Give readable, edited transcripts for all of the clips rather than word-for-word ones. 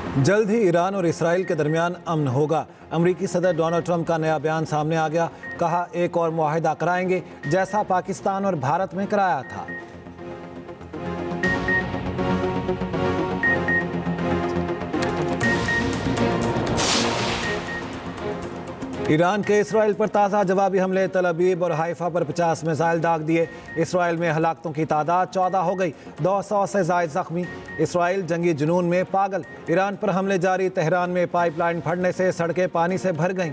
जल्द ही ईरान और इसराइल के दरमियान अमन होगा। अमरीकी सदर डोनाल्ड ट्रंप का नया बयान सामने आ गया। कहा, एक और मुआहिदा कराएंगे जैसा पाकिस्तान और भारत में कराया था। ईरान के इसराइल पर ताज़ा जवाबी हमले। तल अबीब और हाइफा पर 50 मिसाइल दाग दिए। इसराइल में हलाकतों की तादाद 14 हो गई। 200 से ज़ायद जख्मी। इसराइल जंगी जुनून में पागल। ईरान पर हमले जारी। तेहरान में पाइपलाइन फटने से सड़कें पानी से भर गईं।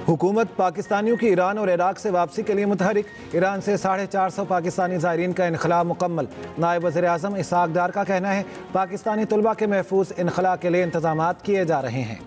हुकूमत पाकिस्तानियों की ईरान और इराक से वापसी के लिए मुतहरिक। ईरान से 450 पाकिस्तानी ज़ायरीन का इनखला मुकम्मल। नायब वज़ीर आज़म इसहाक डार का कहना है, पाकिस्तानी तलबा के महफूज इनखला के लिए इंतज़ामात किए जा रहे हैं।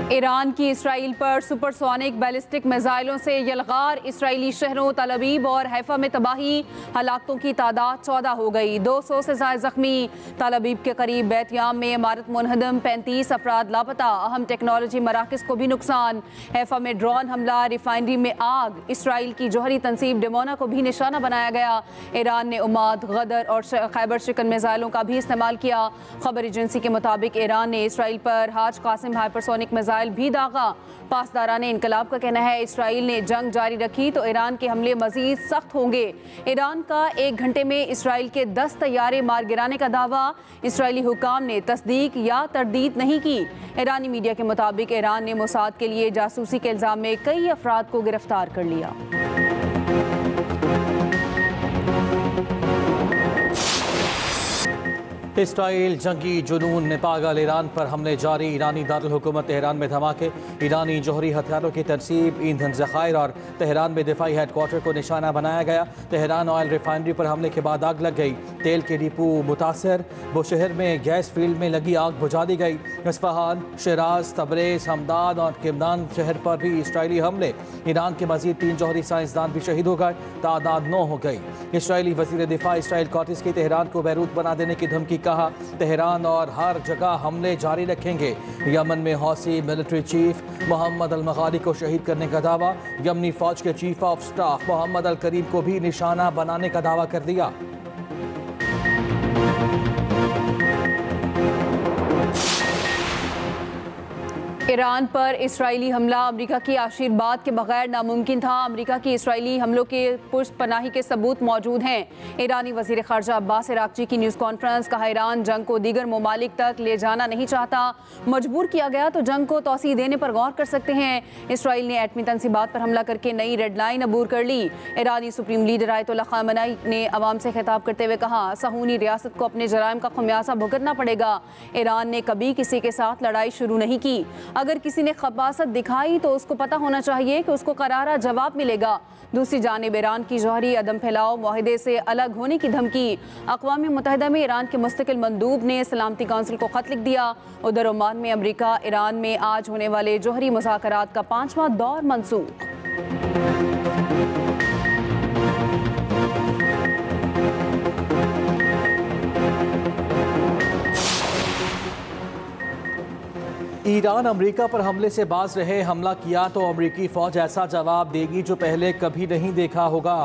ईरान की इसराइल पर सुपरसोनिक बैलिस्टिक मिसाइलों से यलगार। इसराइली शहरों तल अबीब और हैफा में तबाही। हलाकतों की तादाद 14 हो गई। 200 से ज़ायद जख्मी। तल अबीब के करीब बैतयाम में इमारत मुनहदम। 35 अफराद लापता। अहम टेक्नोलॉजी मराकज़ को भी नुकसान। हैफा में ड्रोन हमला। रिफाइनरी में आग। इसराइल की जौहरी तंसीब डिमोना को भी निशाना बनाया गया। ईरान ने उमाद, गदर और खैबर शिकन मिसाइलों का भी इस्तेमाल किया। खबर एजेंसी के मुताबिक ईरान ने इसराइल पर हाज कासिम हाइपरसोनिक मिसाइल भी दागा। पासदारान इनकलाब का कहना है, इसराइल ने जंग जारी रखी तो ईरान के हमले मजीद सख्त होंगे। ईरान का 1 घंटे में इसराइल के 10 तैयारे मार गिराने का दावा। इसराइली हुकाम ने तस्दीक या तरदीद नहीं की। ईरानी मीडिया के मुताबिक ईरान ने मोसाद के लिए जासूसी के इल्जाम में कई अफराद को गिरफ्तार कर लिया। इसराइल जंगी जुनून में पागल। ईरान पर हमले जारी। ईरानी दारुल हुकूमत तेहरान में धमाके। ईरानी जौहरी हथियारों की तरसीब, ईंधन ज़खायर और तेहरान में दिफाई हेडक्वार्टर को निशाना बनाया गया। तेहरान ऑयल रिफाइनरी पर हमले के बाद आग लग गई। तेल के डिपो मुतासर। बुशहर में गैस फील्ड में लगी आग बुझा दी गई। इस्फहान, शिराज, तबरेज़, हमदान और किमनान शहर पर भी इसराइली हमले। ईरान के मजीद 3 जौहरी साइंसदान भी शहीद हो गए। तादाद 9 हो गई। इसराइली वज़ीर दिफा इसराइल कॉटिस की तेहरान को बैरूत बना देने की धमकी। कहा, तेहरान और हर जगह हमले जारी रखेंगे। यमन में हौसी मिलिट्री चीफ मोहम्मद अल मगारी को शहीद करने का दावा। यमनी फौज के चीफ ऑफ स्टाफ मोहम्मद अल करीम को भी निशाना बनाने का दावा कर दिया। ईरान पर इसराइली हमला अमेरिका की आशीर्वाद के बगैर नामुमकिन था। अमेरिका की इसराइली हमलों के पुष्टपनाही के सबूत मौजूद हैं। ईरानी वज़ीर ख़ारजा अब्बास अराक़ची की न्यूज़ कॉन्फ्रेंस। कहा, ईरान जंग को दीगर ममालिक तक ले जाना नहीं चाहता। मजबूर किया गया तो जंग को तोसी देने पर गौर कर सकते हैं। इसराइल ने एटमी तंसीबात पर हमला करके नई रेड लाइन अबूर कर ली। ईरानी सुप्रीम लीडर आयतुल्लाह ख़ामेनी ने अवाम से खिताब करते हुए कहा, सहूनी रियासत को अपने जराइम का खमियाजा भुगतना पड़ेगा। ईरान ने कभी किसी के साथ लड़ाई शुरू नहीं की। अगर किसी ने खबासत दिखाई तो उसको पता होना चाहिए कि उसको करारा जवाब मिलेगा। दूसरी जानिब ईरान की जौहरी अदम फैलाव मुआहदे से अलग होने की धमकी। अक़वाम मुत्तहिदा में ईरान के मुस्तकिल मंदूब ने सलामती काउंसिल को खत लिख दिया। उधर ओमान में अमरीका ईरान में आज होने वाले जौहरी मुज़ाकरात का 5वां दौर मनसूख। ईरान अमेरिका पर हमले से बाज रहे। हमला किया तो अमेरिकी फ़ौज ऐसा जवाब देगी जो पहले कभी नहीं देखा होगा।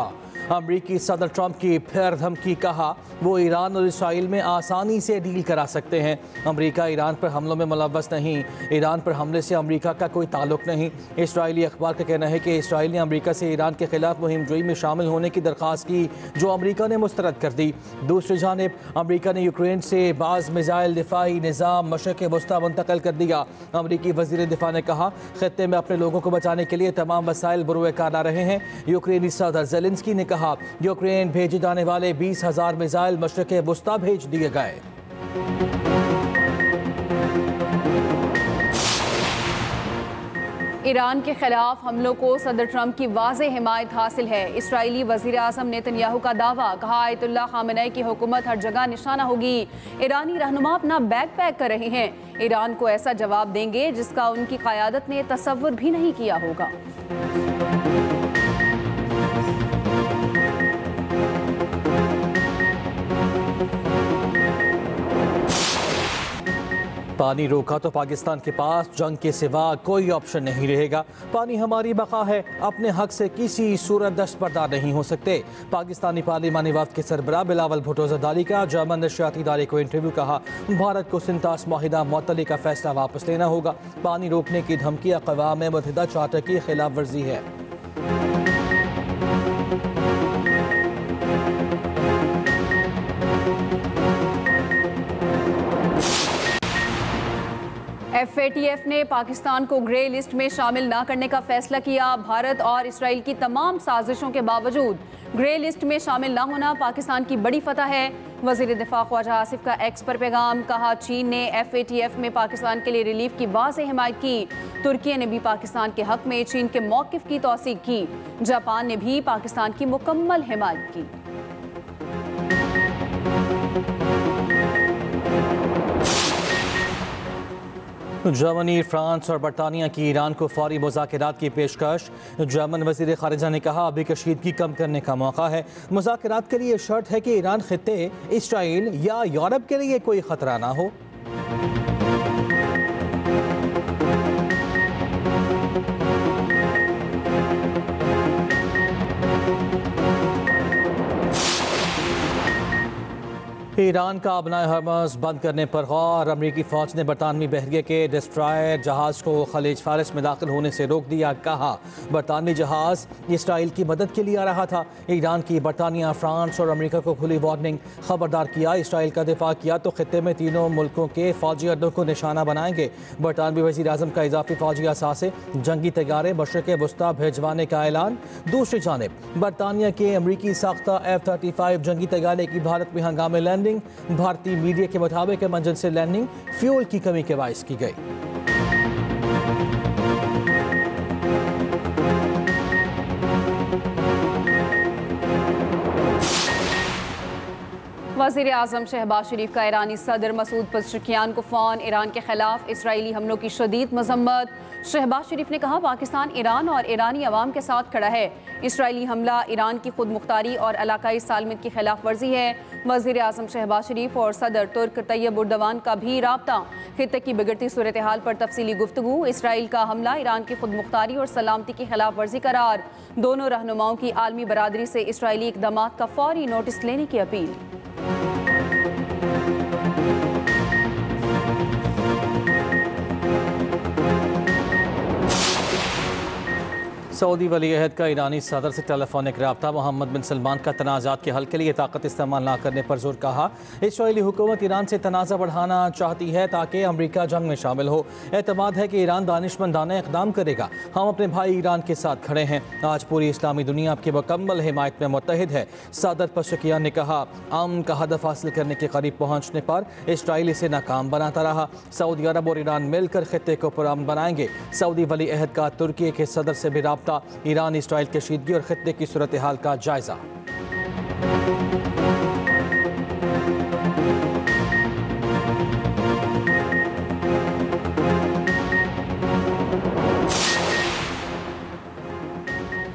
अमेरिकी सदर ट्रंप की फिर धमकी। कहा, वो ईरान और इसराइल में आसानी से डील करा सकते हैं। अमेरिका ईरान पर हमलों में मुलव्वस नहीं। ईरान पर हमले से अमेरिका का कोई ताल्लुक नहीं। इसराइली अखबार का कहना है कि इसराइल ने अमेरिका से ईरान के खिलाफ मुहिम जोई में शामिल होने की दरख्वास्त की, जो अमेरिका ने मुस्तरद कर दी। दूसरी जानिब अमेरिका ने यूक्रेन से बाज़ मिसाइल दिफाई निज़ाम मशरक़ वस्ता मुंतकिल कर दिया। अमेरिकी वज़ीर दिफा ने कहा, खित्ते में अपने लोगों को बचाने के लिए तमाम वसाइल बुरुए कार ला रहे हैं। यूक्रेनी सदर ज़ेलेंस्की ने कहा, यूक्रेन भेजे जाने वाले 20,000 मिसाइल मशरक़ वस्ता भेज दिए गए। ईरान के खिलाफ हमलों को सदर ट्रंप की वाज़ेह हिमायत हासिल है। इसराइली वज़ीर आज़म नेतन्याहू का दावा। कहा, आयतुल्लाह ख़ामेनी की हुकूमत हर जगह निशाना होगी। ईरानी रहनुमा अपना बैग पैक कर रहे हैं। ईरान को ऐसा जवाब देंगे जिसका उनकी क़यादत ने तसव्वुर भी नहीं किया होगा। पानी रोका तो पाकिस्तान के पास जंग के सिवा कोई ऑप्शन नहीं रहेगा। पानी हमारी बका है, अपने हक से किसी सूरत दस्तबरदार नहीं हो सकते। पाकिस्तानी पार्लिमानी वफ्द के सरबराह बिलावल भुट्टो जरदारी का जर्मन नशियाती इदारे को इंटरव्यू। कहा, भारत को सिंतास माहिदा मुअत्तली का फैसला वापस लेना होगा। पानी रोकने की धमकी अक़वाम मुत्तहिदा चार्टर की खिलाफ वर्जी है। FATF ने पाकिस्तान को ग्रे लिस्ट में शामिल न करने का फैसला किया। भारत और इसराइल की तमाम साजिशों के बावजूद ग्रे लिस्ट में शामिल न होना पाकिस्तान की बड़ी फतह है। वज़ीर दिफा ख्वाजा आसिफ का एक्स पर पैगाम। कहा, चीन ने FATF में पाकिस्तान के लिए रिलीफ की वाज़ेह हिमायत की। तुर्की ने भी पाकिस्तान के हक में चीन के मौक़िफ़ की तौसीक़ की। जापान ने भी पाकिस्तान की मुकम्मल हिमायत की। जर्मनी, फ्रांस और बरतानिया की ईरान को फौरी मुज़ाकरात की पेशकश। जर्मन वज़ीर ख़ारिजा ने कहा, अभी कशीदगी कम करने का मौका है। मुज़ाकरात के लिए शर्त है कि ईरान खित्ते, इसराइल या यूरोप के लिए कोई ख़तरा ना हो। ईरान का अपना हरमज़ बंद करने पर गौर। अमरीकी फ़ौज ने बरतानवी बहरिया के डिस्ट्रॉयर जहाज़ को खलीज फारिस में दाखिल होने से रोक दिया। कहा, बरतानवी जहाज़ इसराइल की मदद के लिए आ रहा था। ईरान की बरतानिया, फ्रांस और अमरीका को खुली वार्निंग। खबरदार किया, इसराइल का दिफा किया तो खित्ते में तीनों मुल्कों के फ़ौजी अड्डों को निशाना बनाएंगे। बरतानवी वज़ीर आज़म का इजाफी फ़ौजी असासे जंगी तैयारे मशरिक़ वस्ता भिजवाने का ऐलान। दूसरी जानिब बरतानिया के अमरीकी साख्ता F-35 जंगी तैयारे की भारत में हंगामे लैंडिंग। भारतीय मीडिया के मुताबिक मंजिल से लैंडिंग फ्यूल की कमी के बायस की गई। वज़ीर आज़म शहबाज शरीफ का ईरानी सदर मसूद पज़ेश्कियान को फ़ोन। ईरान के खिलाफ इसराइली हमलों की शदीद मज़म्मत। शहबाज शरीफ ने कहा, पाकिस्तान ईरान और ईरानी अवाम के साथ खड़ा है। इसराइली हमला ईरान की खुद मुख्तारी और इलाकाई सालमियत की खिलाफ वर्जी है। वज़ीर आज़म शहबाज शरीफ और सदर तुर्क तैयब उर्दवान का भी राब्ता। खित्ते की बिगड़ती सूरत हाल पर तफसीली गुफ्तगू। इसराइल का हमला ईरान की खुद मुख्तारी और सलामती की खिलाफ वर्जी करार। दोनों रहनुमाओं की आलमी बरादरी से इसराइली इक़दामात का फौरी नोटिस लेने की अपील। सऊदी वली अहद का ईरानी सदर से टेलीफोनिक रब्ता। मोहम्मद बिन सलमान का तनाज़ात के हल के लिए ताकत इस्तेमाल न करने पर जोर। कहा, इसराइली हुकूमत ईरान से तनाज़ा बढ़ाना चाहती है ताकि अमरीका जंग में शामिल हो। एतमाद है कि ईरान दानिशमंदाना इक़दाम करेगा। हम अपने भाई ईरान के साथ खड़े हैं। आज पूरी इस्लामी दुनिया आपकी मुकम्मल हिमायत में मुत्तहिद है। सदर पज़ेश्कियान ने कहा, अमन का हदफ हासिल करने के करीब पहुँचने पर इसराइल इसे नाकाम बनाता रहा। सऊदी अरब और ईरान मिलकर खित्ते को पुरअमन बनाएंगे। सऊदी वली अहद का तुर्की के सदर से भी राब्ता। ईरान इसराइल कशीदगी और खित्ते की सूरत हाल का जायजा।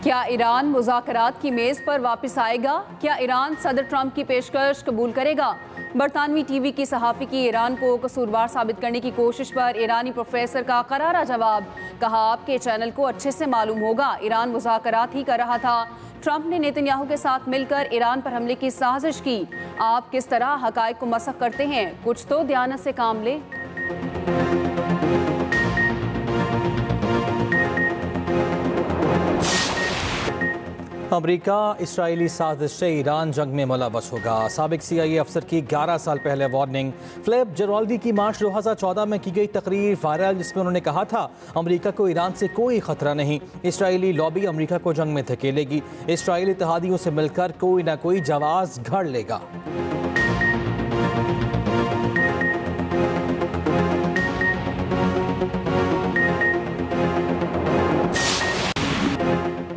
क्या ईरान मुज़ाकरात की मेज़ पर वापस आएगा? क्या ईरान सदर ट्रंप की पेशकश कबूल करेगा? बरतानवी टीवी की सहाफ़ी की ईरान को कसूरवार साबित करने की कोशिश पर ईरानी प्रोफेसर का करारा जवाब। कहा, आपके चैनल को अच्छे से मालूम होगा ईरान मुज़ाकरात ही कर रहा था। ट्रंप ने नेतन्याहू के साथ मिलकर ईरान पर हमले की साजिश की। आप किस तरह हक़ाइक़ को मसख़ करते हैं? कुछ तो दयानत से काम ले। अमरीका इसराइली साजिश से ईरान जंग में मुलव्वस होगा। साबिक CIA अफसर की 11 साल पहले वार्निंग। फिलिप जेराल्डी की मार्च 2014 में की गई तकरीर वायरल, जिसमें उन्होंने कहा था, अमरीका को ईरान से कोई खतरा नहीं। इसराइली लॉबी अमरीका को जंग में धकेलेगी। इसराइली इत्तेहादियों से मिलकर कोई ना कोई जवाब घड़ लेगा।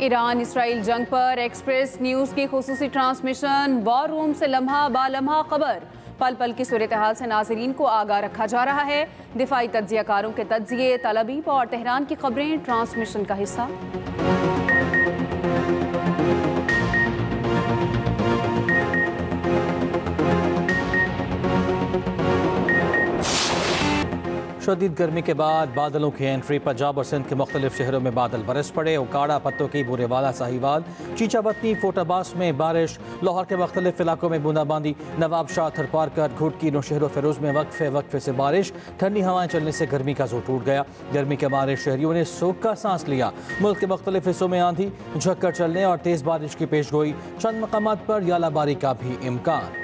ईरान इसराइल जंग पर एक्सप्रेस न्यूज़ की खुसूसी ट्रांसमिशन। वॉर रूम से लम्हा बालम्हा खबर। पल पल की सूरत हाल से नाजरीन को आगाह रखा जा रहा है। दिफाई तज्जियाकारों के तज्जिए, तलबीब और तेहरान की खबरें ट्रांसमिशन का हिस्सा। शदीद गर्मी के बाद बादलों की एंट्री। पंजाब और सिंध के मुख्तलिफ शहरों में बादल बरस पड़े। उकाड़ा, पत्तों की, बुरेवाला, साहिवाल, चीचाबत्ती, फोटाबास में बारिश। लाहौर के मुख्तलिफ इलाकों में बूंदाबांदी। नवाब शाह, थरपारकर, घुटकी, नौशहर फिरोज में वक्फे से बारिश। ठंडी हवाएं चलने से गर्मी का जोर टूट गया। गर्मी के मारे शहरियों ने सूख का सांस लिया। मुल्क के मुख्तलिफ हिस्सों में आंधी, झक्कर चलने और तेज बारिश की पेशगोई। चंद मकामात पर यालाबारी का भी इम्कान।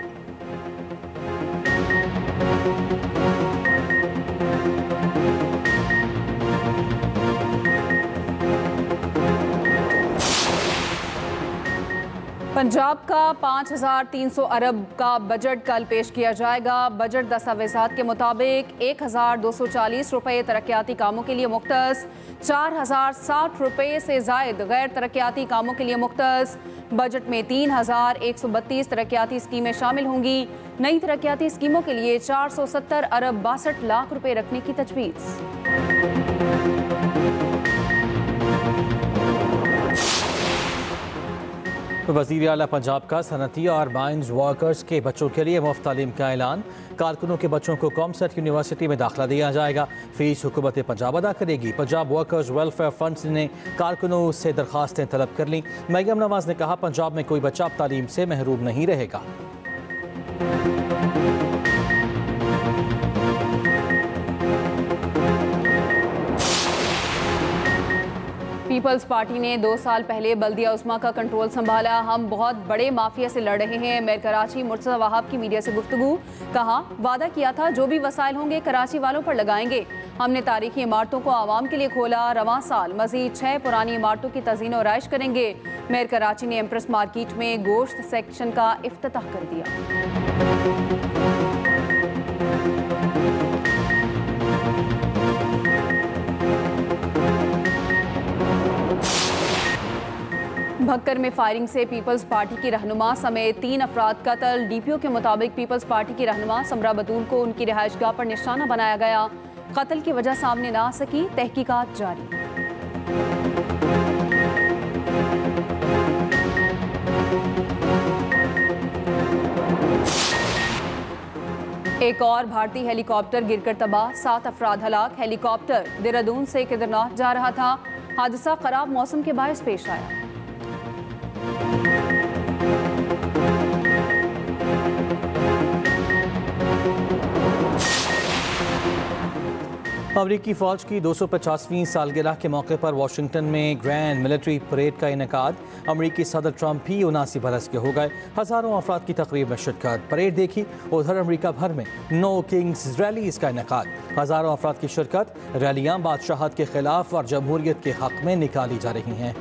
पंजाब का 5300 अरब का बजट कल पेश किया जाएगा। बजट दस्तावेजात के मुताबिक 1240 रुपये तरक्याती कामों के लिए मुख्तस, 4060 रुपये से जायद गैर तरक्याती कामों के लिए मुख्तस। बजट में 3132 तरक्याती स्कीमें शामिल होंगी। नई तरक्याती स्कीमों के लिए 470 अरब 62 लाख रुपये रखने की तजवीज़। वज़ीर आला पंजाब का सनती और माइंस वर्कर्स के बच्चों के लिए मुफ्त तालीम का ऐलान। कारकुनों के बच्चों को कॉमसेट यूनिवर्सिटी में दाखिला दिया जाएगा। फीस हुकूमत पंजाब अदा करेगी। पंजाब वर्कर्स वेलफेयर फंड ने कारकुनों से दरखास्तें तलब कर लीं। मरियम नवाज ने कहा, पंजाब में कोई बच्चा अब तालीम से महरूम नहीं रहेगा। पीपल्स पार्टी ने 2 साल पहले बल्दिया उस्मा का कंट्रोल संभाला। हम बहुत बड़े माफिया से लड़ रहे हैं। मेयर कराची मुर्तज़ा वहाब की मीडिया से गुफ्तगू। कहा, वादा किया था जो भी वसाइल होंगे कराची वालों पर लगाएंगे। हमने तारीखी इमारतों को आवाम के लिए खोला। रवां साल मजीद 6 पुरानी इमारतों की तज़ीन और आइश करेंगे। मेयर कराची ने एम्प्रेस मार्केट में गोश्त सेक्शन का इफ्तिताह कर दिया। भक्कर में फायरिंग से पीपल्स पार्टी की रहनुमा समेत 3 अफराद कत्ल। डीपीओ के मुताबिक पीपल्स पार्टी की रहनुमा समरा बतूल को उनकी रिहाइशगाह पर निशाना बनाया गया। कत्ल की वजह सामने ना आ सकी, तहकीकात जारी। एक और भारतीय हेलीकॉप्टर गिरकर तबाह, 7 अफराद हलाक। हेलीकॉप्टर देहरादून से केदारनाथ जा रहा था। हादसा खराब मौसम के बायस पेश आया। अमरीकी फ़ौज की 250वीं सालगिरह के मौके पर वाशिंगटन में ग्रैंड मिलिट्री परेड का इनेकाद। अमरीकी सदर ट्रंप भी 79 बरस के हो गए। हज़ारों अफराद की तकरीब में शिरकत। परेड देखी। उधर अमरीका भर में नो किंग्स रैलीज़ का इनेकाद। हज़ारों अफराद की शिरकत। रैलियाँ बादशाहत के खिलाफ और जमहूरियत के हक़ में निकाली जा रही हैं।